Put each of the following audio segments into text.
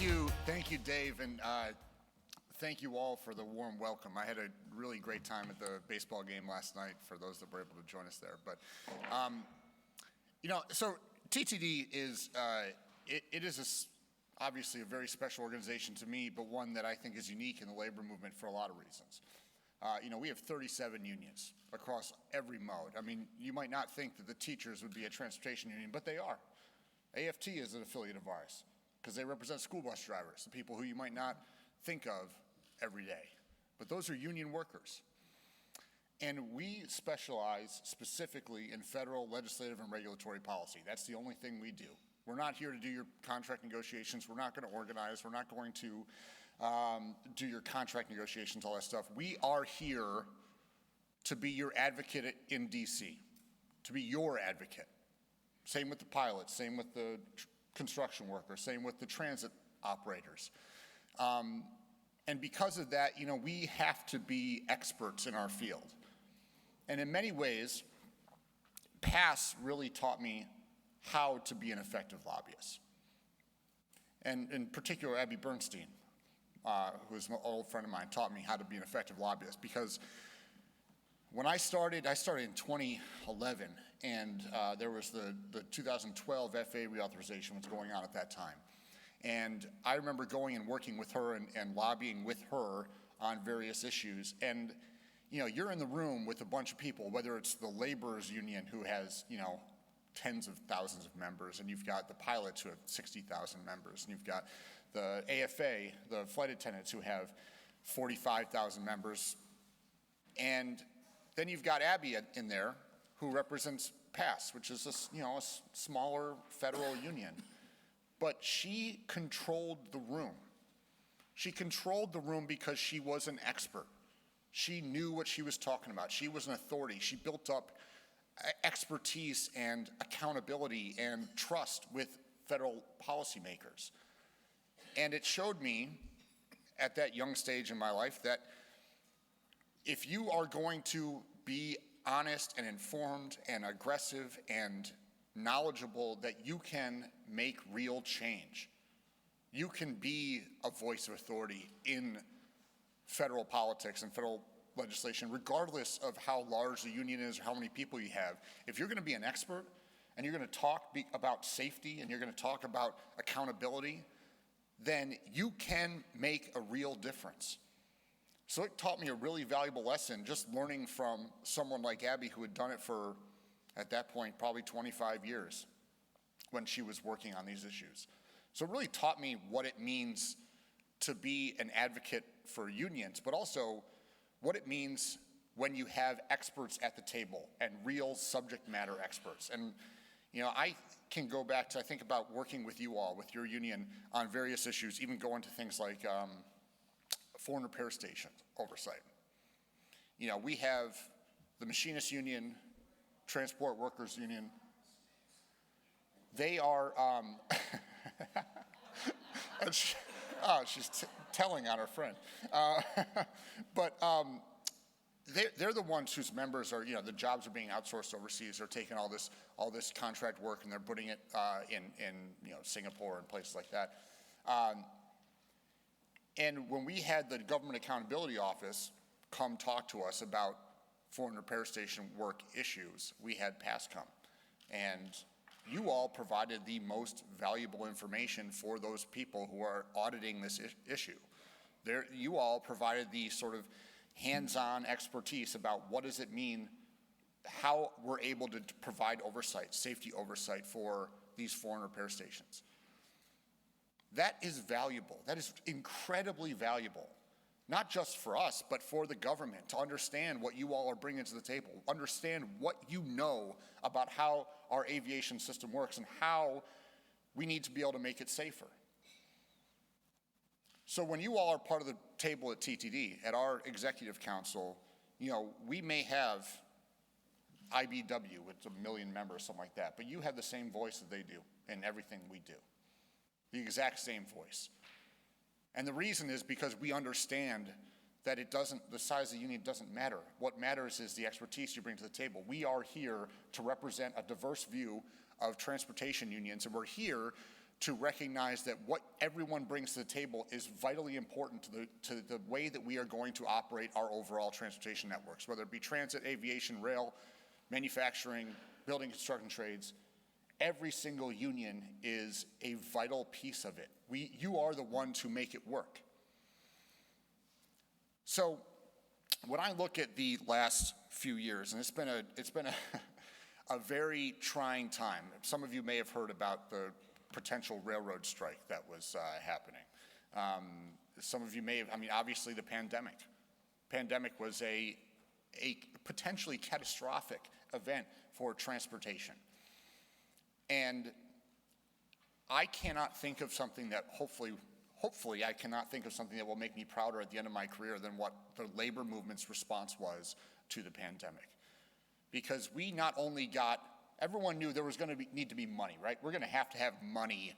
you, Dave, and thank you all for the warm welcome. I had a really great time at the baseball game last night for those that were able to join us there. But, so TTD is, it is obviously a very special organization to me, but one that I think is unique in the labor movement for a lot of reasons. We have 37 unions across every mode. I mean, you might not think that the teachers would be a transportation union, but they are. AFT is an affiliate of ours because they represent school bus drivers, the people who you might not think of every day. But those are union workers. And we specialize specifically in federal legislative and regulatory policy. That's the only thing we do. We're not here to do your contract negotiations. We're not going to organize. We're not going to do your contract negotiations, all that stuff. We are here to be your advocate in DC, to be your advocate. Same with the pilots, same with the construction workers, same with the transit operators. And because of that, we have to be experts in our field. And in many ways, PASS really taught me how to be an effective lobbyist. And in particular, Abby Bernstein, who is an old friend of mine, taught me how to be an effective lobbyist. Because when I started in 2011, and there was the 2012 FAA reauthorization was going on at that time. And I remember going and working with her and lobbying with her on various issues. And, you're in the room with a bunch of people, whether it's the laborers union who has, tens of thousands of members, and you've got the pilots who have 60,000 members, and you've got the AFA, the flight attendants who have 45,000 members. And then you've got Abby in there who represents PASS, which is a smaller federal union. But she controlled the room. She controlled the room because she was an expert. She knew what she was talking about. She was an authority. She built up expertise and accountability and trust with federal policymakers. And it showed me at that young stage in my life that if you are going to be honest and informed and aggressive and knowledgeable, that you can make real change. You can be a voice of authority in federal politics and federal legislation, regardless of how large the union is or how many people you have. If you're going to be an expert and you're going to talk about safety and you're going to talk about accountability, then you can make a real difference. So it taught me a really valuable lesson, just learning from someone like Abby, who had done it for, at that point, probably 25 years when she was working on these issues. So it really taught me what it means to be an advocate for unions, but also what it means when you have experts at the table and real subject matter experts. And, I can go back to, I think about working with you all, with your union on various issues, even going to things like foreign repair station oversight. We have the Machinists Union, Transport Workers Union. They are, she's telling on her friend. But they're the ones whose members are, the jobs are being outsourced overseas. They're taking all this contract work and they're putting it in Singapore and places like that. And when we had the Government Accountability Office come talk to us about foreign repair station work issues, we had PASS come. And you all provided the most valuable information for those people who are auditing this issue. You all provided the sort of hands-on expertise about what does it mean, how we're able to provide oversight, safety oversight for these foreign repair stations. That is valuable. That is incredibly valuable, not just for us, but for the government to understand what you all are bringing to the table, understand what you know about how our aviation system works and how we need to be able to make it safer. So when you all are part of the table at TTD, at our executive council, we may have IBW with 1 million members, something like that, but you have the same voice that they do in everything we do. The exact same voice. And the reason is because we understand that the size of the union doesn't matter. What matters is the expertise you bring to the table. We are here to represent a diverse view of transportation unions, and we're here to recognize that what everyone brings to the table is vitally important to the way that we are going to operate our overall transportation networks, whether it be transit, aviation, rail, manufacturing, building, construction trades. Every single union is a vital piece of it. You are the ones who make it work. So when I look at the last few years, and it's been a very trying time. Some of you may have heard about the potential railroad strike that was happening. Some of you may have, obviously the pandemic. Pandemic was a potentially catastrophic event for transportation. And I cannot think of something that hopefully I cannot think of something that will make me prouder at the end of my career than what the labor movement's response was to the pandemic. Because we not only everyone knew there was going to need to be money, right? We're going to have money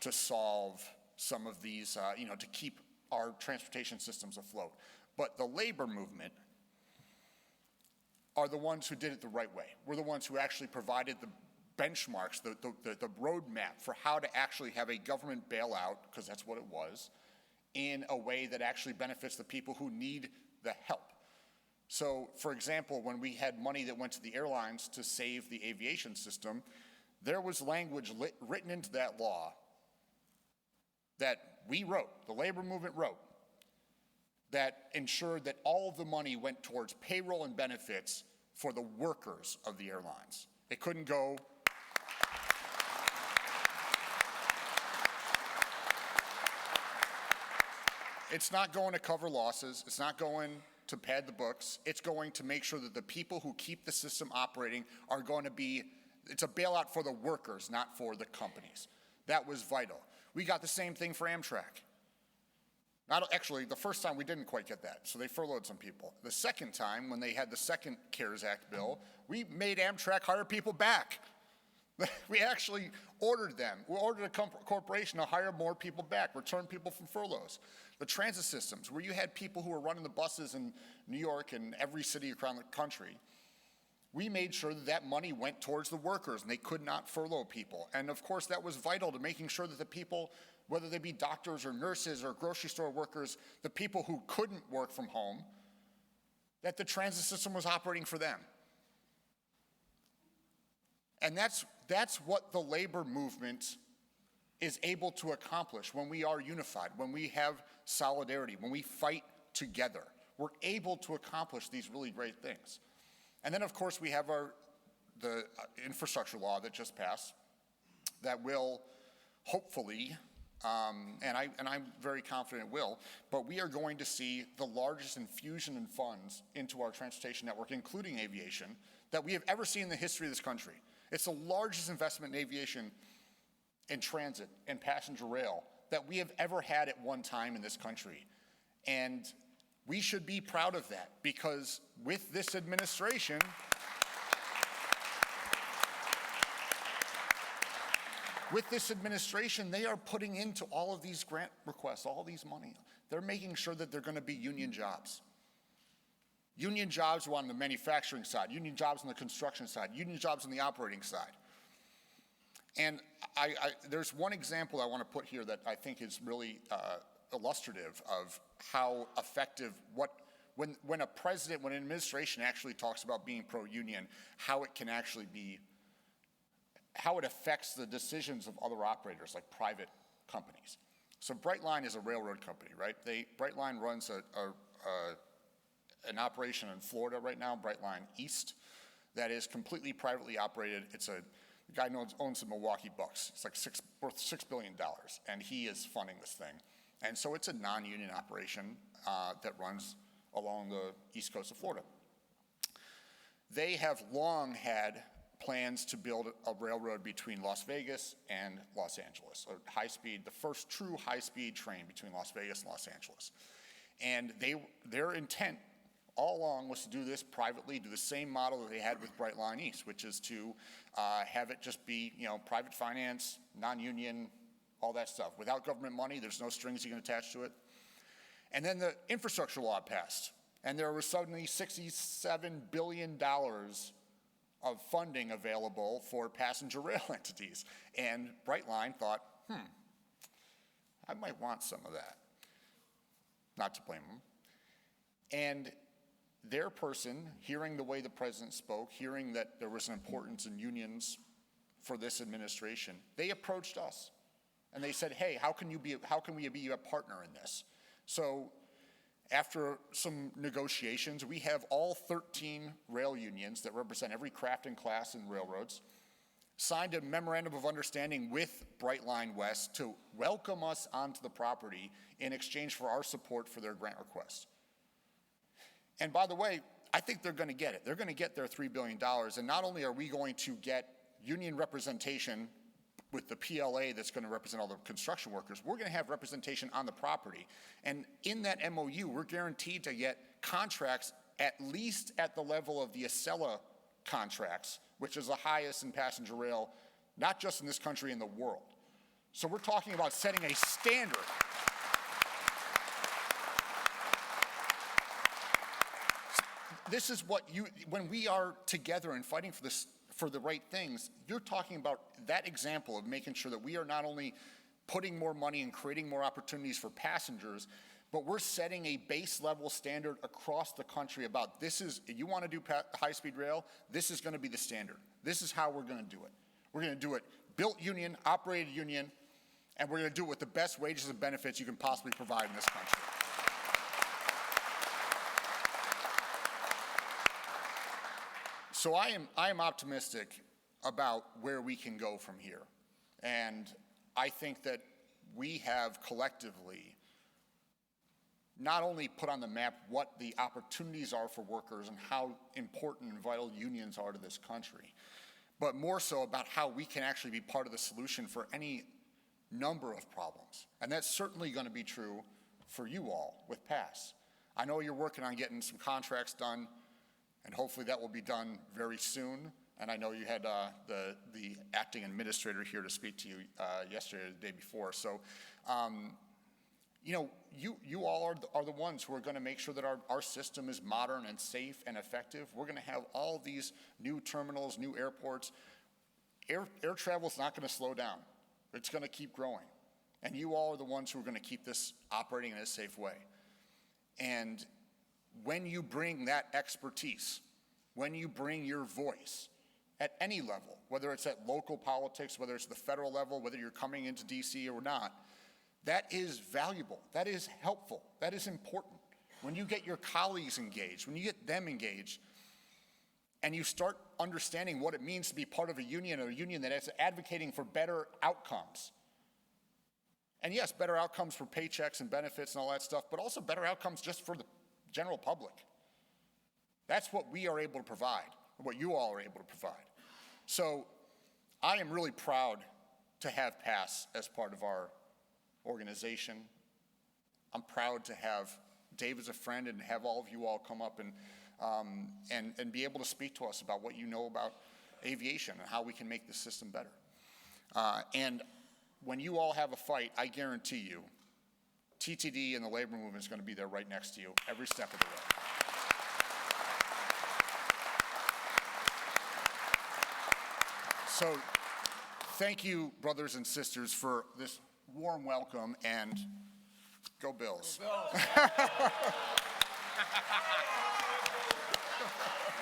to solve some of these, to keep our transportation systems afloat. But the labor movement are the ones who did it the right way. We're the ones who actually provided the benchmarks, the roadmap for how to actually have a government bailout, because that's what it was, in a way that actually benefits the people who need the help. So, for example, when we had money that went to the airlines to save the aviation system, there was language written into that law that we wrote, the labor movement wrote, that ensured that all of the money went towards payroll and benefits for the workers of the airlines. It couldn't go it's not going to cover losses. It's not going to pad the books. It's going to make sure that the people who keep the system operating are going to it's a bailout for the workers, not for the companies. That was vital. We got the same thing for Amtrak. Actually, the first time we didn't quite get that, so they furloughed some people. The second time, when they had the second CARES Act bill, we made Amtrak hire people back. We actually ordered them. We ordered a corporation to hire more people back, return people from furloughs. The transit systems, where you had people who were running the buses in New York and every city around the country, we made sure that money went towards the workers and they could not furlough people. And of course, that was vital to making sure that the people, whether they be doctors or nurses or grocery store workers, the people who couldn't work from home, that the transit system was operating for them. And that's what the labor movement is able to accomplish when we are unified, when we have solidarity, when we fight together. We're able to accomplish these really great things. And then, of course, we have the infrastructure law that just passed that will hopefully, and I'm very confident it will, but we are going to see the largest infusion in funds into our transportation network, including aviation, that we have ever seen in the history of this country. It's the largest investment in aviation, in transit, and passenger rail that we have ever had at one time in this country. And we should be proud of that, because with this administration, they are putting into all of these grant requests, all these money. They're making sure that they're going to be union jobs. Union jobs are on the manufacturing side, union jobs on the construction side, union jobs on the operating side. And there's one example I want to put here that I think is really illustrative of how effective, when an administration actually talks about being pro-union, how it can actually be, how it affects the decisions of other operators like private companies. So Brightline is a railroad company, right? Brightline runs an operation in Florida right now, Brightline East, that is completely privately operated. The guy owns the Milwaukee Bucks. It's like worth $6 billion, and he is funding this thing. And so it's a non-union operation that runs along the east coast of Florida. They have long had plans to build a railroad between Las Vegas and Los Angeles, the first true high-speed train between Las Vegas and Los Angeles. And their intent all along was to do this privately, do the same model that they had with Brightline East, which is to have it just be, private finance, non-union, all that stuff. Without government money, there's no strings you can attach to it. And then the infrastructure law passed, and there was suddenly $67 billion of funding available for passenger rail entities. And Brightline thought, I might want some of that. Not to blame them. And their person, hearing the way the president spoke, hearing that there was an importance in unions for this administration, they approached us. And they said, hey, how can we be a partner in this? So after some negotiations, we have all 13 rail unions that represent every craft and class in railroads, signed a memorandum of understanding with Brightline West to welcome us onto the property in exchange for our support for their grant request. And by the way, I think they're going to get it. They're going to get their $3 billion. And not only are we going to get union representation with the PLA that's going to represent all the construction workers, we're going to have representation on the property. And in that MOU, we're guaranteed to get contracts at least at the level of the Acela contracts, which is the highest in passenger rail, not just in this country, in the world. So we're talking about setting a standard. This is what when we are together and fighting for the right things, you're talking about that example of making sure that we are not only putting more money and creating more opportunities for passengers, but we're setting a base level standard across the country about you want to do high-speed rail, this is going to be the standard. This is how we're going to do it. We're going to do it built union, operated union, and we're going to do it with the best wages and benefits you can possibly provide in this country. So I am optimistic about where we can go from here. And I think that we have collectively not only put on the map what the opportunities are for workers and how important and vital unions are to this country, but more so about how we can actually be part of the solution for any number of problems. And that's certainly going to be true for you all with PASS. I know you're working on getting some contracts done, and hopefully that will be done very soon. And I know you had the acting administrator here to speak to you yesterday or the day before. So, you all are the ones who are going to make sure that our system is modern and safe and effective. We're going to have all these new terminals, new airports. Air travel is not going to slow down. It's going to keep growing. And you all are the ones who are going to keep this operating in a safe way. And when you bring that expertise, when you bring your voice at any level, whether it's at local politics, whether it's the federal level, whether you're coming into DC or not, that is valuable, that is helpful, that is important. When you get your colleagues engaged, when you get them engaged, and you start understanding what it means to be part of a union, or a union that is advocating for better outcomes. And yes, better outcomes for paychecks and benefits and all that stuff, but also better outcomes just for the general public. That's what we are able to provide, what you all are able to provide. So I am really proud to have PASS as part of our organization. I'm proud to have Dave as a friend and have all of you all come up and be able to speak to us about what you know about aviation and how we can make the system better. And when you all have a fight, I guarantee you, TTD and the labor movement is going to be there right next to you every step of the way. So thank you, brothers and sisters, for this warm welcome, and go Bills. Go Bills.